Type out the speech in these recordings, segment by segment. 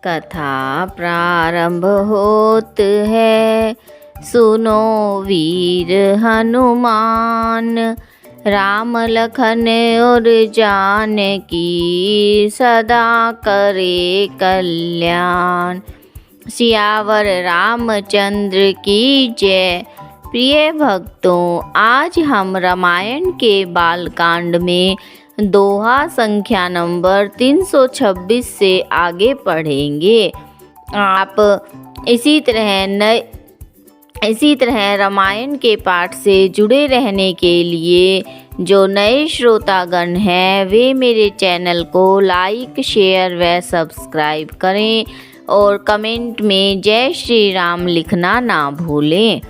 कथा प्रारंभ होत है, सुनो वीर हनुमान। राम लखन और जानकी सदा करे कल्याण। सियावर रामचंद्र की जय। प्रिय भक्तों, आज हम रामायण के बालकांड में दोहा संख्या नंबर 326 से आगे पढ़ेंगे। आप इसी तरह रामायण के पाठ से जुड़े रहने के लिए जो नए श्रोतागण हैं वे मेरे चैनल को लाइक, शेयर व सब्सक्राइब करें और कमेंट में जय श्री राम लिखना ना भूलें।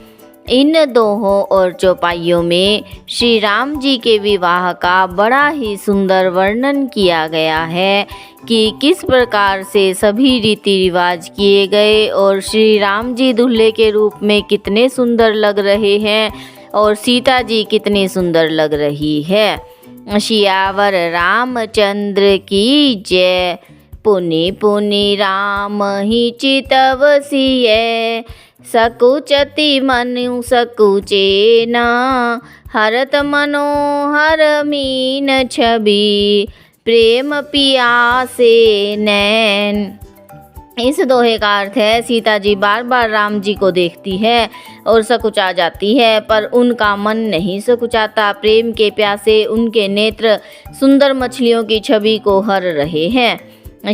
इन दोहों और चौपाइयों में श्री राम जी के विवाह का बड़ा ही सुंदर वर्णन किया गया है कि किस प्रकार से सभी रीति रिवाज किए गए और श्री राम जी दूल्हे के रूप में कितने सुंदर लग रहे हैं और सीता जी कितनी सुंदर लग रही है। सियावर रामचंद्र की जय। पुनि पुनि राम ही चितव सिय, सकुचति मनु सकुचे ना, हरत मनोहर मीन छवि, प्रेम पियासे नैन। इस दोहे का अर्थ है, सीता जी बार बार राम जी को देखती है और सकुचा जाती है, पर उनका मन नहीं सकुचाता। प्रेम के प्यासे उनके नेत्र सुंदर मछलियों की छवि को हर रहे हैं।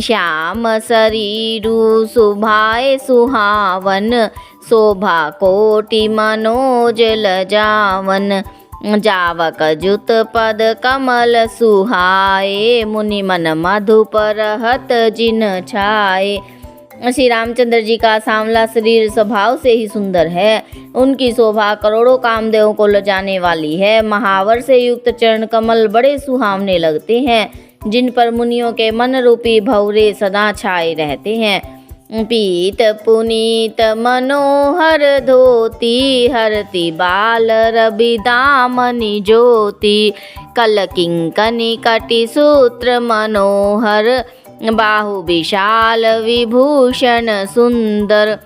श्याम शरीरु सुभाए सुहावन, शोभा कोटि मनोज लजावन, जावक जुत पद कमल सुहाए, मुनि मन मधुप रहत जिन छाए। श्री रामचंद्र जी का सांवला शरीर स्वभाव से ही सुंदर है। उनकी शोभा करोड़ों कामदेवों को लजाने वाली है। महावर से युक्त चरण कमल बड़े सुहावने लगते हैं, जिन पर मुनियों के मन रूपी भंवरे सदा छाए रहते हैं। पीत पुनीत मनोहर धोती, हरति बाल रवि दामनि ज्योति, कल किंकनी कटि सूत्र मनोहर, बाहु विशाल विभूषण सुंदर।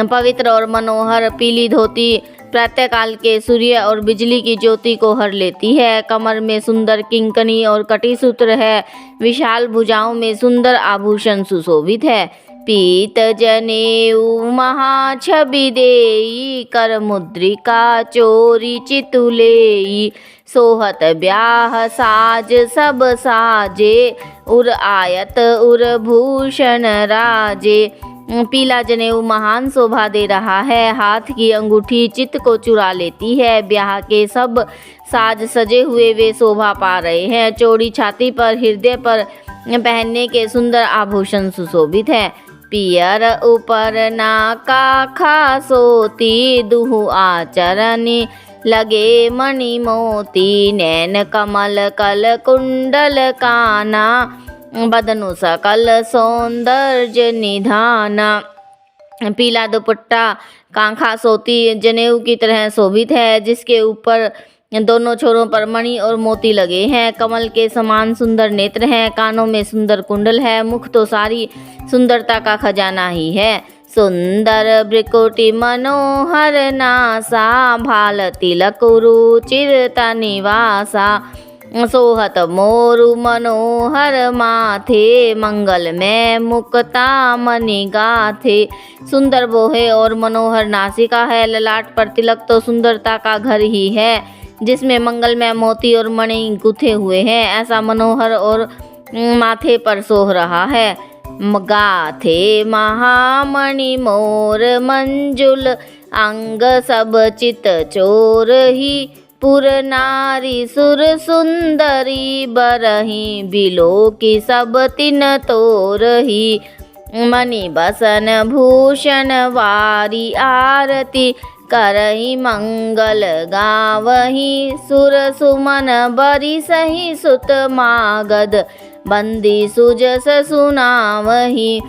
पवित्र और मनोहर पीली धोती प्रातःकाल के सूर्य और बिजली की ज्योति को हर लेती है। कमर में सुंदर किंकनी और कटी सूत्र है। विशाल भुजाओं में सुंदर आभूषण सुशोभित है। पीत जनेऊ महाछवि देई, कर मुद्रिका चोरी चितुलेई, सोहत ब्याह साज सब साजे, उर आयत उर भूषण राजे। पीला जनेऊ महान शोभा दे रहा है। हाथ की अंगूठी चित्त को चुरा लेती है। ब्याह के सब साज सजे हुए वे शोभा पा रहे हैं। चौड़ी छाती पर हृदय पर पहनने के सुंदर आभूषण सुशोभित है। पियर ऊपर नाका खासोती, दुहु आचरणी लगे मणि मोती, नैन कमल कल कुंडल काना, बदनु सकल सौंदर्य निधाना। पीला दुपट्टा कांखा सोती जनेऊ की तरह शोभित है, जिसके ऊपर दोनों छोरों पर मणि और मोती लगे हैं। कमल के समान सुंदर नेत्र हैं। कानों में सुंदर कुंडल है। मुख तो सारी सुंदरता का खजाना ही है। सुंदर भ्रिकुटि मनोहर नासा, भाल तिलक रुचिरता निवासा, सोहत मोरु मनोहर माथे, मंगल में मुक्ता मणि गाथे। सुंदर बोहे और मनोहर नासिका है। ललाट पर तिलक तो सुंदरता का घर ही है, जिसमें मंगल में मोती और मणि गुथे हुए हैं। ऐसा मनोहर और माथे पर सोह रहा है। गाथे महामणि मोर मंजुल, अंग सब चित चोर ही, पुर नारी सुर सुंदरी बरही, बिलो की सब तिन तोरही, मणि बसन भूषण वारी आरती, करही मंगल गावही, सुर सुमन बरी सही सुत मागध, बंदी सुजस सुनावही।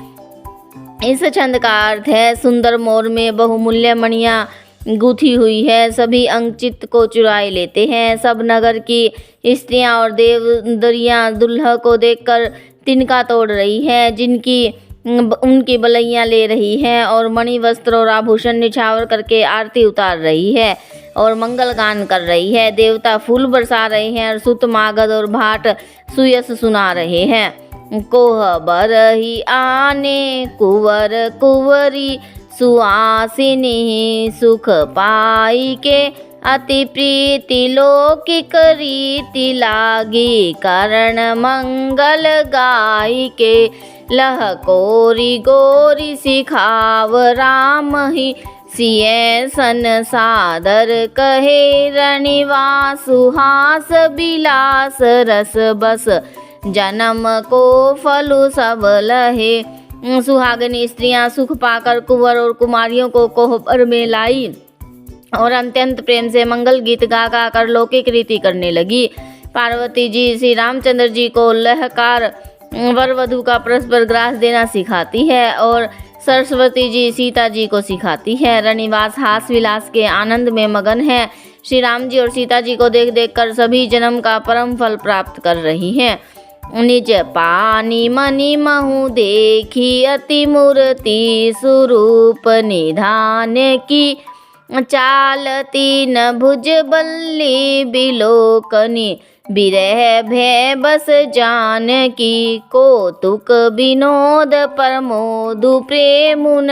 इस छंद का अर्थ है, सुंदर मोर में बहुमूल्य मणियाँ गूंथी हुई है, सभी अंग चित्त को चुराए लेते हैं। सब नगर की स्त्रियां और देवदरियां दुल्हा को देखकर तिनका तोड़ रही हैं, जिनकी उनकी बलैयाँ ले रही है और मणि वस्त्र और आभूषण निछावर करके आरती उतार रही है और मंगल गान कर रही है। देवता फूल बरसा रहे हैं और सुत मागध और भाट सुयस सुना रहे हैं। कोह बरही आने कुंवर कुंवरी सुहासिनी सुख पाई के अति प्रीति लौकिक रीति लागी करण मंगल गाई के लह कोरी गोरी सिखाव राम ही सिय सन सादर कहे रनिवा सुहास बिलास रस बस जन्म को फलु सब लहे। सुहागनी स्त्रियां सुख पाकर कुंवर और कुमारियों को कोहबर में लाई और अत्यंत प्रेम से मंगल गीत गा गा कर लौकिक रीति करने लगी। पार्वती जी श्री रामचंद्र जी को लहकार वर वधु का परस्पर ग्रास देना सिखाती है और सरस्वती जी सीता जी को सिखाती है। रनिवास हास विलास के आनंद में मगन है। श्री राम जी और सीता जी को देख देख कर सभी जन्म का परम फल प्राप्त कर रही हैं। निज पानी मणि महु देखी अति मूर्ति स्वरूप निधान की चालती न भुज बल्ली बिलोकनी बिरह भय बस जान की कौतुक विनोद प्रमोदु प्रेमुन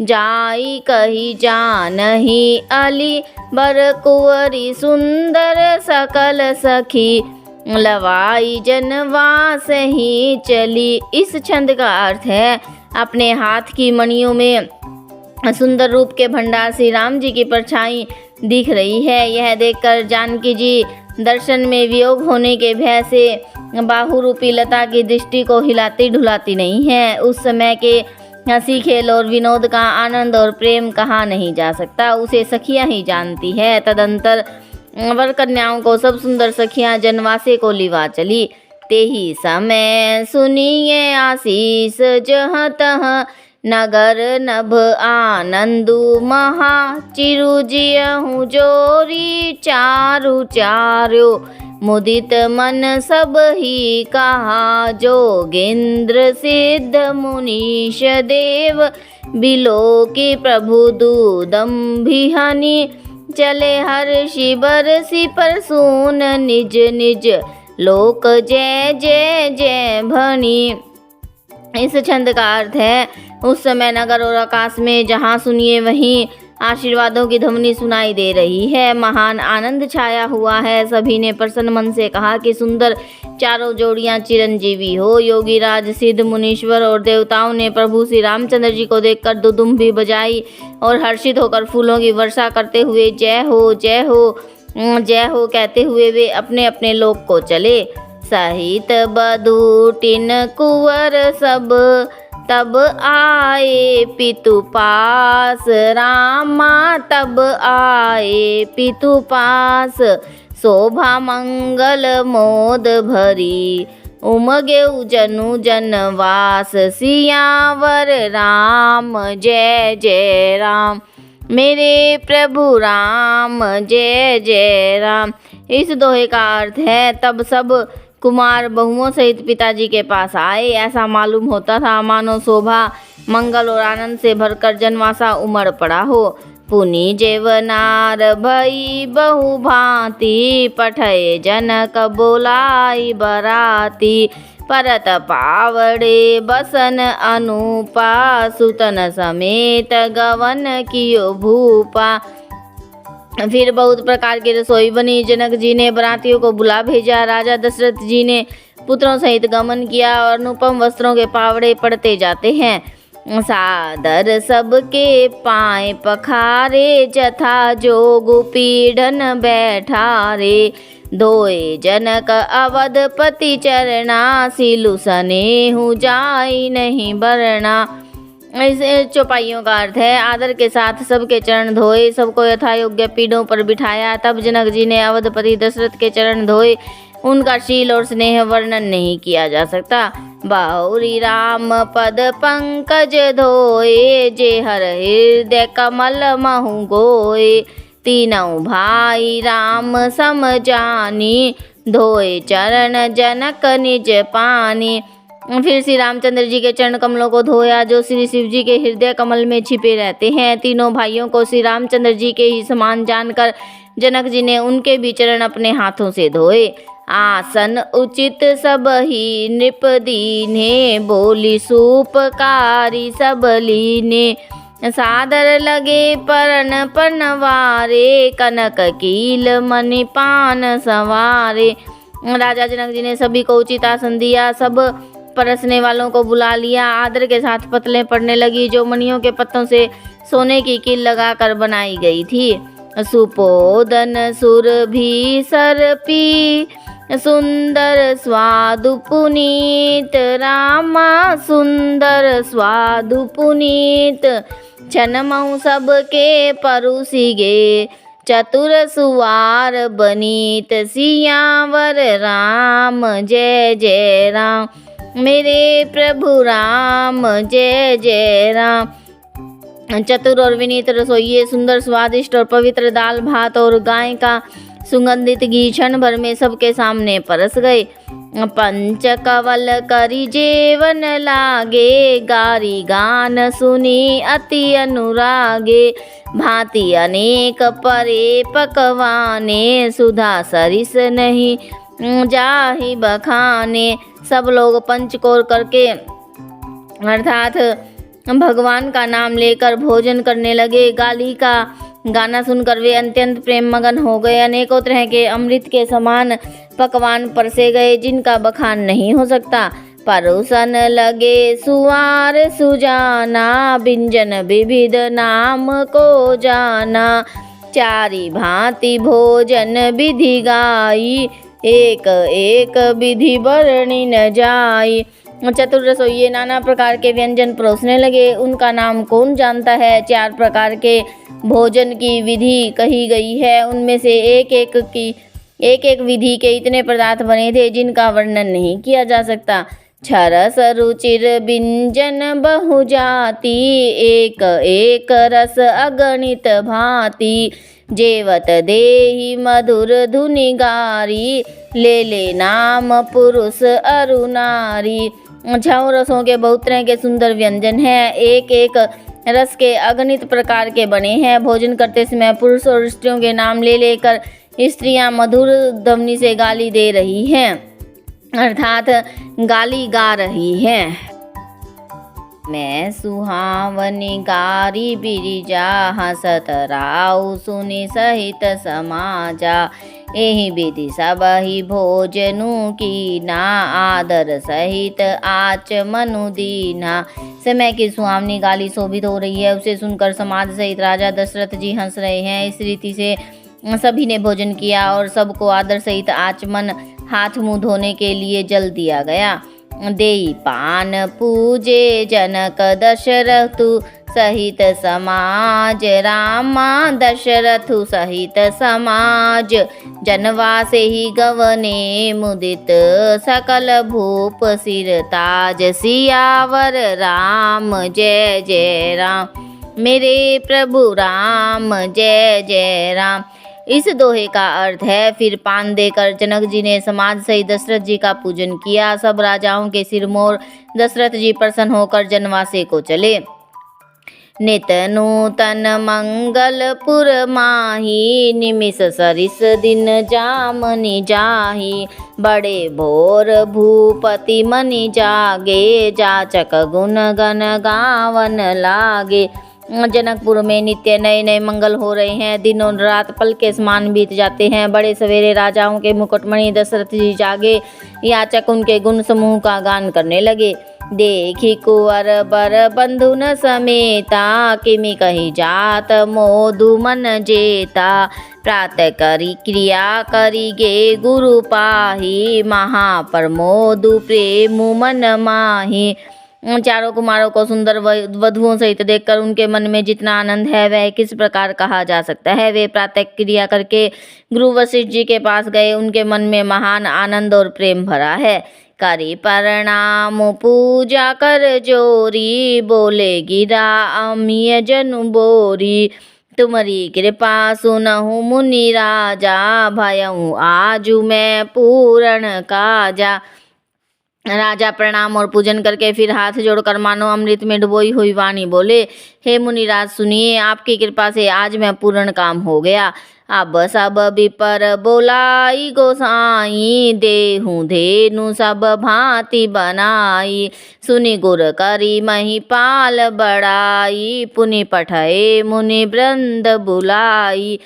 जाई कही जानही अली बर कुंवरी सुंदर सकल सखी लवाई जनवास ही चली। इस छंद का अर्थ है अपने हाथ की मणियों में सुंदर रूप के भंडार श्री राम जी की परछाई दिख रही है। यह देखकर जानकी जी दर्शन में वियोग होने के भय से बाहु रूपी लता की दृष्टि को हिलाती ढुलाती नहीं है। उस समय के हंसी खेल और विनोद का आनंद और प्रेम कहाँ नहीं जा सकता, उसे सखियाँ ही जानती है। तदंतर वर कन्याओं को सब सुंदर सखियाँ जनवासे को लिवा चली। ते ही समय सुनिए आशीष जहाँ तहाँ नगर नभ आनंदु महा चिरु जियहु जोरी चारु चार्यो मुदित मन सब ही कहा जोगेंद्र सिद्ध मुनीश देव बिलो की प्रभु दूदम्भिहनि चले हर्षि बरसी परसून निज निज लोक जय जय जय भनी। इस छंद का अर्थ है उस समय नगर और आकाश में जहाँ सुनिए वहीं आशीर्वादों की ध्वनि सुनाई दे रही है। महान आनंद छाया हुआ है। सभी ने प्रसन्न मन से कहा कि सुंदर चारों जोड़ियां चिरंजीवी हो। योगी राज सिद्ध मुनीश्वर और देवताओं ने प्रभु श्री रामचंद्र जी को देखकर दुदुम्भी बजाई और हर्षित होकर फूलों की वर्षा करते हुए जय हो जय हो जय हो कहते हुए वे अपने अपने लोक को चले। सहित बधू टिन कुंवर सब तब आए पितु पास रामा तब आए पितु पास शोभा मंगल मोद भरी उमगे जनु जनवास सियावर राम जय जय राम मेरे प्रभु राम जय जय राम। इस दोहे का अर्थ है तब सब कुमार बहुओं सहित पिताजी के पास आए। ऐसा मालूम होता था मानो शोभा मंगल और आनंद से भरकर जनवासा उमड़ पड़ा हो। पुनि जेवनार भई बहु भांति पठय जनक बोलाई बराती परत पावड़े बसन अनुपा सुतन समेत गवन कियो भूपा। फिर बहुत प्रकार की रसोई बनी। जनक जी ने बरातियों को बुला भेजा। राजा दशरथ जी ने पुत्रों सहित गमन किया और अनुपम वस्त्रों के पावड़े पड़ते जाते हैं। सादर सबके पाए पखारे जथा जोगु पीढ़न बैठारे धोए जनक अवधपति चरना सिलु सनेहु जाई नहीं बरना। इस चौपाइयों का अर्थ है आदर के साथ सबके चरण धोए, सबको यथा योग्य पीढ़ों पर बिठाया। तब जनक जी ने अवधपति दशरथ के चरण धोए। उनका शील और स्नेह वर्णन नहीं किया जा सकता। बाहुरी राम पद पंकज धोए जे हर हृदय कमल महु गोए तीनों भाई राम सम जानी धोए चरण जनक निज पानी। फिर श्री रामचंद्र जी के चरण कमलों को धोया जो श्री शिव जी के हृदय कमल में छिपे रहते हैं। तीनों भाइयों को श्री रामचंद्र जी के ही समान जानकर जनक जी ने उनके भी चरण अपने हाथों से धोए। आसन उचित सब ही नृप दीने, बोली सुपकारी सब लीने। सादर लगे परन पनवारे, कनक कील मणिपान सवारे। राजा जनक जी ने सभी को उचित आसन दिया, सब परसने वालों को बुला लिया। आदर के साथ पतलें पड़ने लगी जो मणियों के पत्तों से सोने की कील लगाकर बनाई गई थी। सुपोदन सुरभि सर्पी, सुंदर स्वादु पुनीत, रामा सुंदर स्वादु पुनीत। छनमऊ सबके परुसिगे, चतुर सुवार बनीत। सियावर राम जय जय राम, मेरे प्रभु राम जय जय राम। चतुर और विनीत रसोइये सुंदर स्वादिष्ट और पवित्र दाल भात और गाय का सुगंधित घी क्षण भर में सबके सामने परस गए। पंच कवल करी जेवन लागे, गारी गान सुनी अति अनुरागे। भांति अनेक परे पकवाने, सुधा सरिस नहीं जाहि बखाने। सब लोग पंचकोर करके अर्थात भगवान का नाम लेकर भोजन करने लगे। गाली का गाना सुनकर वे अत्यंत प्रेम मगन हो गए। अनेकों तरह के अमृत के समान पकवान परसे गए जिनका बखान नहीं हो सकता। परोसन लगे सुवार सुजाना, व्यंजन विविध नाम को जाना। चारि भांति भोजन विधि गाई, एक एक विधि वर्णि न जाई। चतुर रसोइये नाना प्रकार के व्यंजन परोसने लगे, उनका नाम कौन जानता है। 4 प्रकार के भोजन की विधि कही गई है, उनमें से एक एक विधि के इतने पदार्थ बने थे जिनका वर्णन नहीं किया जा सकता। छरस रुचिर व्यंजन बहु जाति, एक एक रस अगणित भांति। जेवत देहि मधुर धुनि गारी, ले ले नाम पुरुष अरु नारी। 6 रसों के बहुत तरह के सुंदर व्यंजन हैं, एक एक रस के अगणित प्रकार के बने हैं। भोजन करते समय पुरुष और स्त्रियों के नाम ले लेकर स्त्रियां मधुर ध्वनि से गाली दे रही हैं, अर्थात गाली गा रही हैं। मैं सुहावनी गारी बिरिजा, हसत राउ सुनि सहित समाजा। एहि विधि सब ही भोजनु कीना, आदर सहित आच मनु दीना। समय की सुहावनी गाली शोभित हो रही है, उसे सुनकर समाज सहित राजा दशरथ जी हंस रहे हैं। इस रीति से सभी ने भोजन किया और सबको आदर सहित आचमन हाथ मुंह धोने के लिए जल दिया गया। देई पान पूजे जनक दशरथु सहित समाज, रामा दशरथु सहित समाज। जनवासे ही गवने मुदित, सकल भूप सिर ताज। सियावर राम जय जय राम, मेरे प्रभु राम जय जय राम। इस दोहे का अर्थ है, फिर पान देकर जनक जी ने समाज सहित दशरथ जी का पूजन किया। सब राजाओं के सिर मोर दशरथ जी प्रसन्न होकर जनवासे को चले। नित नूतन मंगलपुर माही, निमिष सरिस दिन जामनि जाही। बड़े भोर भूपति मनि जागे, जाचक गुण गण गावन लागे। जनकपुर में नित्य नए नए मंगल हो रहे हैं, दिन और रात पल के समान बीत जाते हैं। बड़े सवेरे राजाओं के मुकुटमणि दशरथ जी जागे, याचक उनके गुण समूह का गान करने लगे। देखी कुंवर बर बंधु न समेता, किमि कही जात मोदु मन जेता। प्रातः करी क्रिया करिगे गुरु पाही, महाप्रमोदु प्रेम मन माही। चारों कुमारों को सुंदर वधुओं सहित देखकर उनके मन में जितना आनंद है वह किस प्रकार कहा जा सकता है। वे प्रातः क्रिया करके गुरु वशिष्ठ जी के पास गए, उनके मन में महान आनंद और प्रेम भरा है। करी प्रणाम पूजा कर जोरी, बोले गिरा अमिय जनु बोरी। तुम्हारी कृपा सुनहु मुनि राजा, भयहु आजु मैं पूरण काजा। राजा प्रणाम और पूजन करके फिर हाथ जोड़कर मानो अमृत में डुबोई हुई वाणी बोले, हे मुनिराज सुनिए, आपकी कृपा से आज मैं पूर्ण काम हो गया। अब सब विपर बोलाई गोसाई, देहूँ धेनु सब भांति बनाई। सुनि गुर करी महिपाल बड़ाई, पुनि पठए मुनि वृंद बुलाई।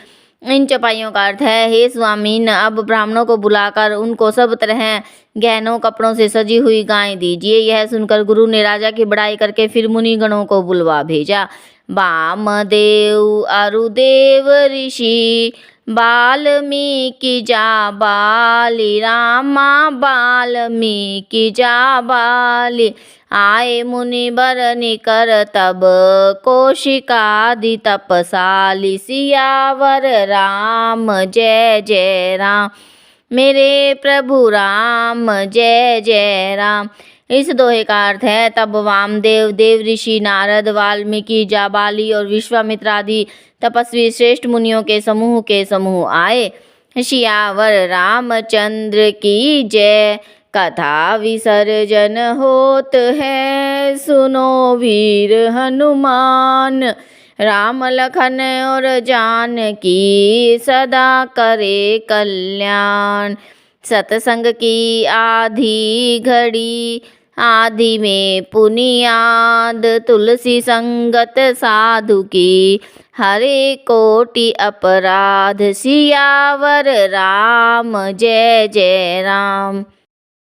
इन चौपाइयों का अर्थ है, हे स्वामीन, अब ब्राह्मणों को बुलाकर उनको सब तरह गहनों कपड़ों से सजी हुई गाय दीजिए। यह सुनकर गुरु ने राजा की बड़ाई करके फिर मुनि गणों को बुलवा भेजा। वामदेव अरुदेव ऋषि, वाल्मीकि जाबाली, रामा वाल्मीकि जाबाली। आए मुनि बर निकर तब, कौशिकादि तपसाली। सियावर राम जय जय राम, मेरे प्रभु राम जय जय राम। इस दोहे का अर्थ है, तब वामदेव, देव ऋषि नारद, वाल्मीकि, जाबाली और विश्वामित्र आदि तपस्वी श्रेष्ठ मुनियों के समूह आए। सियावर रामचंद्र की जय, कथा विसर्जन होत है, सुनो वीर हनुमान। राम लखन और जानकी, सदा करे कल्याण। सतसंग की आधी घड़ी, आदि में पुनियाद। तुलसी संगत साधु की, हरे कोटि अपराध। सियावर राम जय जय राम।